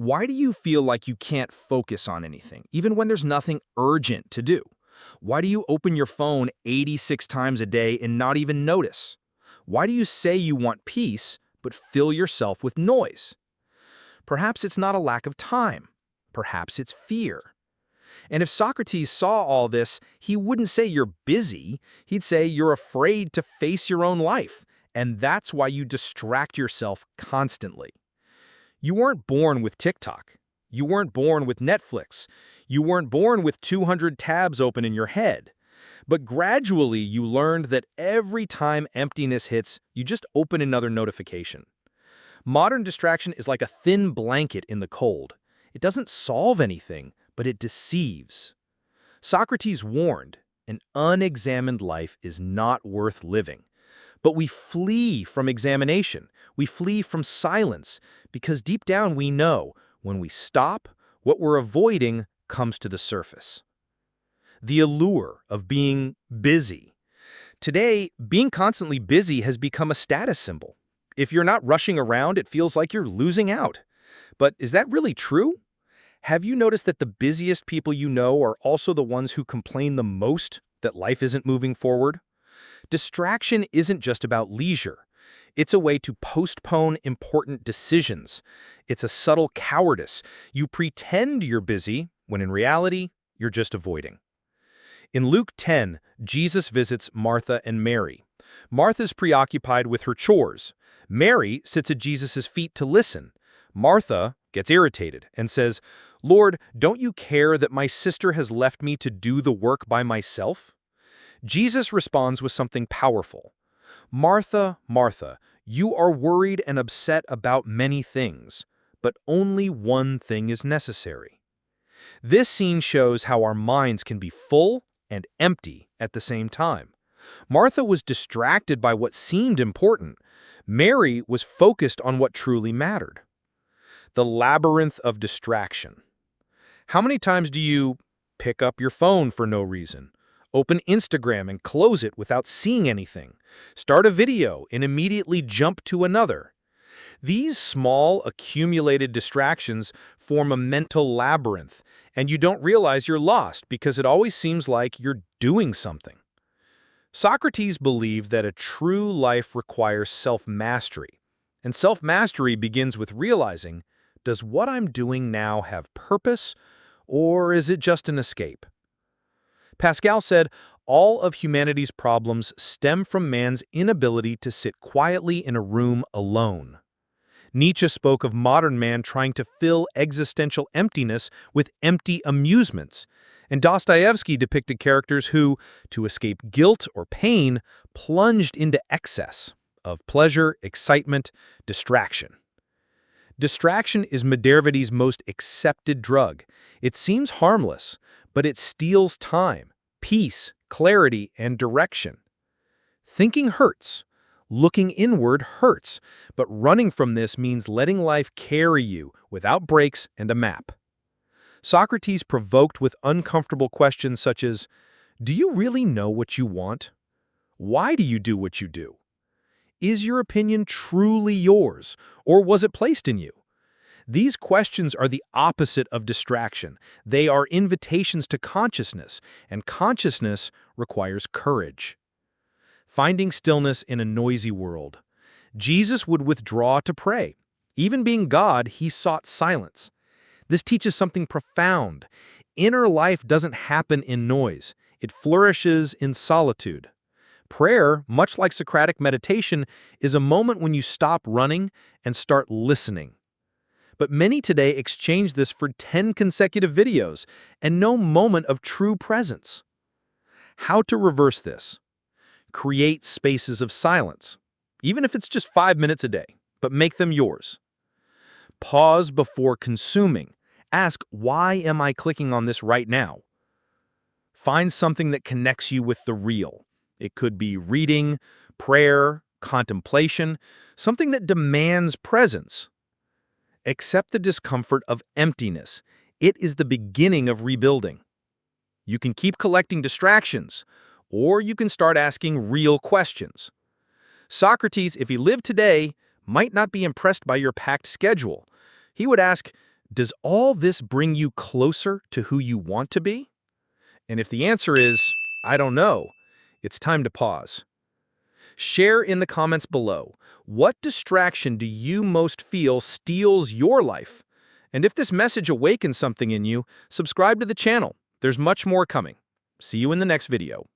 Why do you feel like you can't focus on anything, even when there's nothing urgent to do? Why do you open your phone 86 times a day and not even notice? Why do you say you want peace, but fill yourself with noise? Perhaps it's not a lack of time. Perhaps it's fear. And if Socrates saw all this, he wouldn't say you're busy. He'd say you're afraid to face your own life, and that's why you distract yourself constantly. You weren't born with TikTok. You weren't born with Netflix. You weren't born with 200 tabs open in your head. But gradually, you learned that every time emptiness hits, you just open another notification. Modern distraction is like a thin blanket in the cold. It doesn't solve anything, but it deceives. Socrates warned, an unexamined life is not worth living. But we flee from examination. We flee from silence, because deep down we know, when we stop, what we're avoiding comes to the surface. The allure of being busy. Today, being constantly busy has become a status symbol. If you're not rushing around, it feels like you're losing out. But is that really true? Have you noticed that the busiest people you know are also the ones who complain the most that life isn't moving forward? Distraction isn't just about leisure. It's a way to postpone important decisions. It's a subtle cowardice. You pretend you're busy, when in reality, you're just avoiding. In Luke 10, Jesus visits Martha and Mary. Martha's preoccupied with her chores. Mary sits at Jesus' feet to listen. Martha gets irritated and says, "Lord, don't you care that my sister has left me to do the work by myself?" Jesus responds with something powerful. "Martha, Martha, you are worried and upset about many things, but only one thing is necessary." This scene shows how our minds can be full and empty at the same time. Martha was distracted by what seemed important. Mary was focused on what truly mattered. The labyrinth of distraction. How many times do you pick up your phone for no reason? Open Instagram and close it without seeing anything. Start a video and immediately jump to another. These small, accumulated distractions form a mental labyrinth, and you don't realize you're lost because it always seems like you're doing something. Socrates believed that a true life requires self-mastery, and self-mastery begins with realizing, does what I'm doing now have purpose, or is it just an escape? Pascal said, all of humanity's problems stem from man's inability to sit quietly in a room alone. Nietzsche spoke of modern man trying to fill existential emptiness with empty amusements, and Dostoevsky depicted characters who, to escape guilt or pain, plunged into excess of pleasure, excitement, distraction. Distraction is modernity most accepted drug. It seems harmless, but it steals time, peace, clarity, and direction. Thinking hurts. Looking inward hurts, but running from this means letting life carry you without breaks and a map. Socrates provoked with uncomfortable questions such as, do you really know what you want? Why do you do what you do? Is your opinion truly yours, or was it placed in you? These questions are the opposite of distraction. They are invitations to consciousness, and consciousness requires courage. Finding stillness in a noisy world. Jesus would withdraw to pray. Even being God, he sought silence. This teaches something profound. Inner life doesn't happen in noise. It flourishes in solitude. Prayer, much like Socratic meditation, is a moment when you stop running and start listening. But many today exchange this for 10 consecutive videos and no moment of true presence. How to reverse this? Create spaces of silence, even if it's just 5 minutes a day, but make them yours. Pause before consuming. Ask, why am I clicking on this right now? Find something that connects you with the real. It could be reading, prayer, contemplation, something that demands presence. Accept the discomfort of emptiness. It is the beginning of rebuilding. You can keep collecting distractions, or you can start asking real questions. Socrates, if he lived today, might not be impressed by your packed schedule. He would ask, Does all this bring you closer to who you want to be? And if the answer is, I don't know, it's time to pause. Share in the comments below, what distraction do you most feel steals your life? And if this message awakens something in you, subscribe to the channel. There's much more coming. See you in the next video.